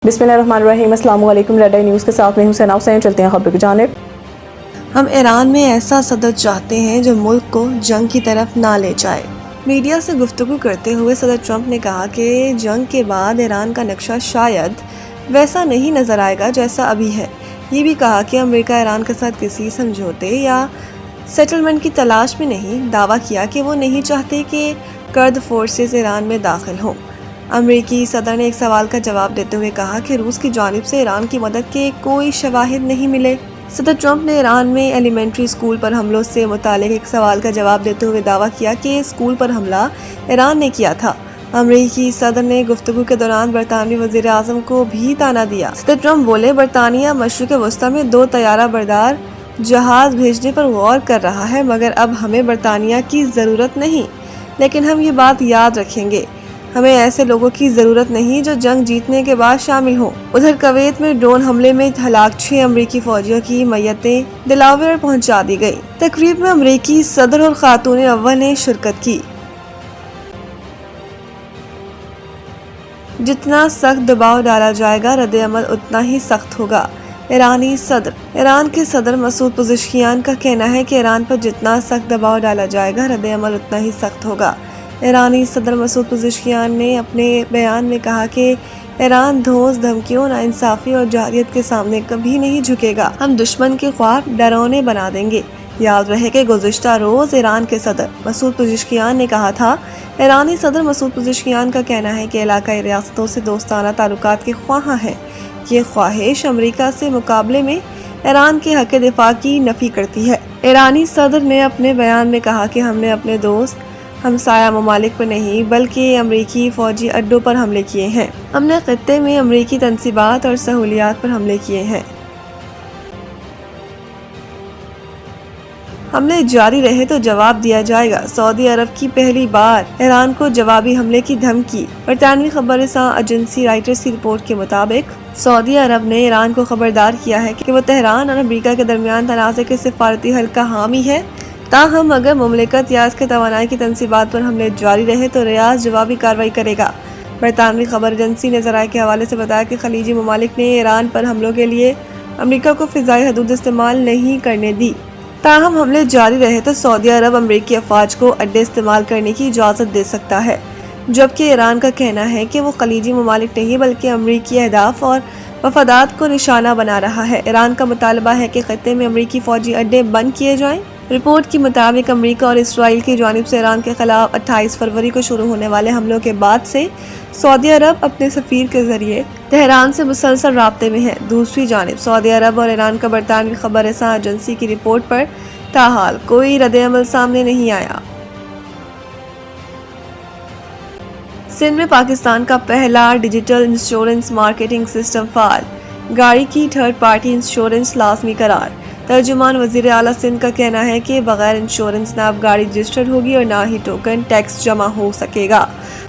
بسم اللہ الرحمن الرحیم۔ السلام علیکم۔ ریڈ آئی نیوز کے ساتھ میں حسین حسین، چلتے ہیں خبر کی جانب۔ ہم ایران میں ایسا صدر چاہتے ہیں جو ملک کو جنگ کی طرف نہ لے جائے۔ میڈیا سے گفتگو کرتے ہوئے صدر ٹرمپ نے کہا کہ جنگ کے بعد ایران کا نقشہ شاید ویسا نہیں نظر آئے گا جیسا ابھی ہے۔ یہ بھی کہا کہ امریکہ ایران کے ساتھ کسی سمجھوتے یا سیٹلمنٹ کی تلاش میں نہیں۔ دعویٰ کیا کہ وہ نہیں چاہتے کہ کرد فورسز ایران میں داخل ہوں۔ امریکی صدر نے ایک سوال کا جواب دیتے ہوئے کہا کہ روس کی جانب سے ایران کی مدد کے کوئی شواہد نہیں ملے۔ صدر ٹرمپ نے ایران میں ایلیمنٹری اسکول پر حملوں سے متعلق ایک سوال کا جواب دیتے ہوئے دعویٰ کیا کہ اسکول پر حملہ ایران نے کیا تھا۔ امریکی صدر نے گفتگو کے دوران برطانوی وزیر اعظم کو بھی طعنہ دیا۔ صدر ٹرمپ بولے، برطانیہ مشرق وسطیٰ میں 2 طیارہ بردار جہاز بھیجنے پر غور کر رہا ہے، مگر اب ہمیں برطانیہ کی ضرورت نہیں، لیکن ہم یہ بات یاد رکھیں گے، ہمیں ایسے لوگوں کی ضرورت نہیں جو جنگ جیتنے کے بعد شامل ہوں۔ ادھر کویت میں ڈرون حملے میں ہلاک 6 امریکی فوجیوں کی میتیں دلاویر پہنچا دی گئی۔ تقریب میں امریکی صدر اور خاتون اول نے شرکت کی۔ جتنا سخت دباؤ ڈالا جائے گا، رد عمل اتنا ہی سخت ہوگا۔ ایرانی صدر ایران کے صدر مسعود پزشکیان کا کہنا ہے کہ ایران پر جتنا سخت دباؤ ڈالا جائے گا، رد عمل اتنا ہی سخت ہوگا۔ ایرانی صدر مسعود پزشکیان نے اپنے بیان میں کہا کہ ایران دھوس، دھمکیوں، ناانصافی اور جارحیت کے سامنے کبھی نہیں جھکے گا۔ ہم دشمن کے خواب ڈراونے بنا دیں گے۔ یاد رہے کہ گزشتہ روز ایران کے صدر مسعود پزشکیان نے کہا تھا۔ ایرانی صدر مسعود پزشکیان کا کہنا ہے کہ علاقائی ریاستوں سے دوستانہ تعلقات کے خواہاں ہیں۔ یہ خواہش امریکہ سے مقابلے میں ایران کے حق دفاع کی نفی کرتی ہے۔ ایرانی صدر نے اپنے بیان میں کہا کہ ہم نے اپنے دوست ہمسایہ ممالک پر نہیں بلکہ امریکی فوجی اڈوں پر حملے کیے ہیں۔ ہم نے خطے میں امریکی تنصیبات اور سہولیات پر حملے کیے ہیں۔ حملے جاری رہے تو جواب دیا جائے گا۔ سعودی عرب کی پہلی بار ایران کو جوابی حملے کی دھمکی۔ برطانوی خبر رساں ایجنسی رائٹرز کی رپورٹ کے مطابق سعودی عرب نے ایران کو خبردار کیا ہے کہ وہ تہران اور امریکہ کے درمیان تنازع کے سفارتی حل کا حامی ہے۔ تاہم اگر مملکت یا اس کے توانائی کی تنصیبات پر حملے جاری رہے تو ریاض جوابی کارروائی کرے گا۔ برطانوی خبر ایجنسی نے ذرائع کے حوالے سے بتایا کہ خلیجی ممالک نے ایران پر حملوں کے لیے امریکہ کو فضائی حدود استعمال نہیں کرنے دی۔ تاہم حملے جاری رہے تو سعودی عرب امریکی افواج کو اڈے استعمال کرنے کی اجازت دے سکتا ہے، جبکہ ایران کا کہنا ہے کہ وہ خلیجی ممالک نہیں بلکہ امریکی اہداف اور مفادات کو نشانہ بنا رہا ہے۔ ایران کا مطالبہ ہے کہ خطے میں امریکی فوجی اڈے بند کیے جائیں۔ رپورٹ کے مطابق امریکہ اور اسرائیل کی جانب سے ایران کے خلاف 28 فروری کو شروع ہونے والے حملوں کے بعد سے سعودی عرب اپنے سفیر کے ذریعے تہران سے مسلسل رابطے میں ہے۔ دوسری جانب سعودی عرب اور ایران کا برطانوی خبر رساں ایجنسی کی رپورٹ پر تاحال کوئی رد عمل سامنے نہیں آیا۔ سندھ میں پاکستان کا پہلا ڈیجیٹل انشورنس مارکیٹنگ سسٹم فعال۔ گاڑی کی تھرڈ پارٹی انشورنس لازمی قرار۔ ترجمان وزیر اعلیٰ سندھ کا کہنا ہے کہ بغیر انشورنس نہ اب گاڑی رجسٹرڈ ہوگی اور نہ ہی ٹوکن ٹیکس جمع ہو سکے گا۔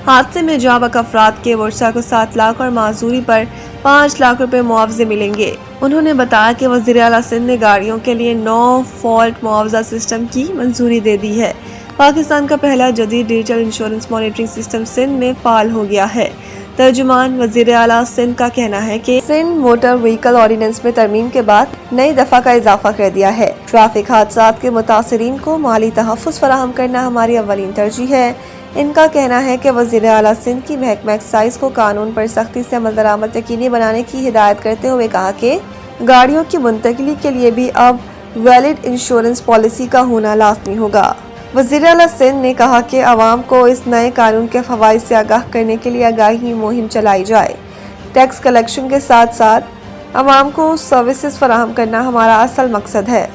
حادثے میں جاں بحق افراد کے ورثاء کو 7 لاکھ اور معذوری پر 5 لاکھ روپے معاوضے ملیں گے۔ انہوں نے بتایا کہ وزیر اعلیٰ سندھ نے گاڑیوں کے لیے نو فالٹ معاوضہ سسٹم کی منظوری دے دی ہے۔ پاکستان کا پہلا جدید digital insurance monitoring system Sindh میں فعال ہو گیا ہے۔ ترجمان وزیر اعلیٰ سندھ کا کہنا ہے کہ سندھ موٹر وہیکل آرڈیننس میں ترمیم کے بعد نئی دفعہ کا اضافہ کر دیا ہے۔ ٹریفک حادثات کے متاثرین کو مالی تحفظ فراہم کرنا ہماری اولین ترجیح ہے۔ ان کا کہنا ہے کہ وزیر اعلیٰ سندھ کی محکمہ ایکسائز کو قانون پر سختی سے عمل درآمد یقینی بنانے کی ہدایت کرتے ہوئے کہا کہ گاڑیوں کی منتقلی کے لیے بھی اب ویلڈ انشورنس پالیسی کا ہونا لازمی ہوگا۔ وزیر اعلیٰ سندھ نے کہا کہ عوام کو اس نئے قانون کے فوائد سے آگاہ کرنے کے لیے آگاہی مہم چلائی جائے۔ ٹیکس کلیکشن کے ساتھ ساتھ عوام کو سروسز فراہم کرنا ہمارا اصل مقصد ہے۔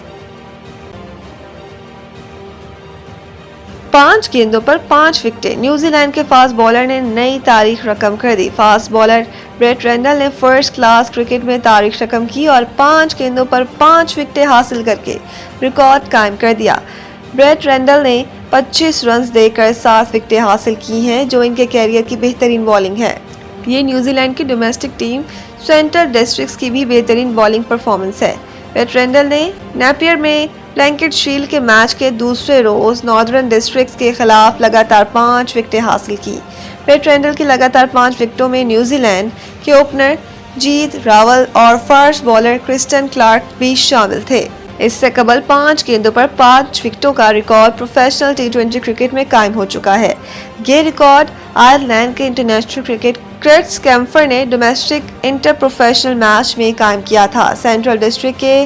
5 گیندوں پر 5 وکٹیں۔ نیوزی لینڈ کے فاسٹ بالر نے نئی تاریخ رقم کر دی۔ فاسٹ بالر بریٹ رینڈل نے فرسٹ کلاس کرکٹ میں تاریخ رقم کی اور 5 گیندوں پر 5 وکٹیں حاصل کر کے ریکارڈ قائم کر دیا۔ بریٹ رینڈل نے 25 رنز دے کر 7 وکٹیں حاصل کی ہیں، جو ان کے کیریئر کی بہترین بالنگ ہے۔ یہ نیوزی لینڈ کی ڈومیسٹک ٹیم سینٹر ڈسٹرکٹس کی بھی بہترین بالنگ پرفارمنس ہے۔ بریٹ رینڈل نے نیپیئر میں بلینکٹ شیلڈ کے میچ کے دوسرے روز ناردرن ڈسٹرکٹس کے خلاف لگاتار 5 وکٹیں حاصل کی۔ بریٹ رینڈل کی لگاتار 5 وکٹوں میں نیوزی لینڈ کے اوپنر جیت راول اور فاسٹ بالر کرسٹن کلارک بھی شامل تھے۔ اس سے قبل 5 گیندوں پر 5 وکٹوں کا ریکارڈ پروفیشنل ٹی20 کرکٹ میں قائم ہو چکا ہے۔ یہ ریکارڈ آئرلینڈ کے انٹرنیشنل کرکٹ کرٹس کیمفر نے ڈومیسٹک انٹر پروفیشنل میچ میں قائم کیا تھا۔ سینٹرل ڈسٹرکٹ کے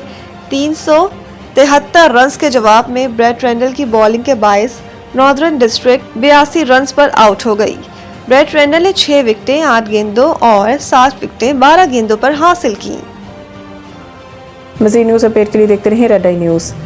373 رنز کے جواب میں بریٹ رینڈل کی بالنگ کے باعث ناردرن ڈسٹرکٹ 82 رنز پر آؤٹ ہو گئی۔ بریٹ رینڈل نے 6 وکٹیں 8 گیندوں اور 7 وکٹیں 12 گیندوں پر حاصل کیں۔ مزید نیوز اپڈیٹ کے لیے دیکھتے رہیں ریڈ آئی نیوز۔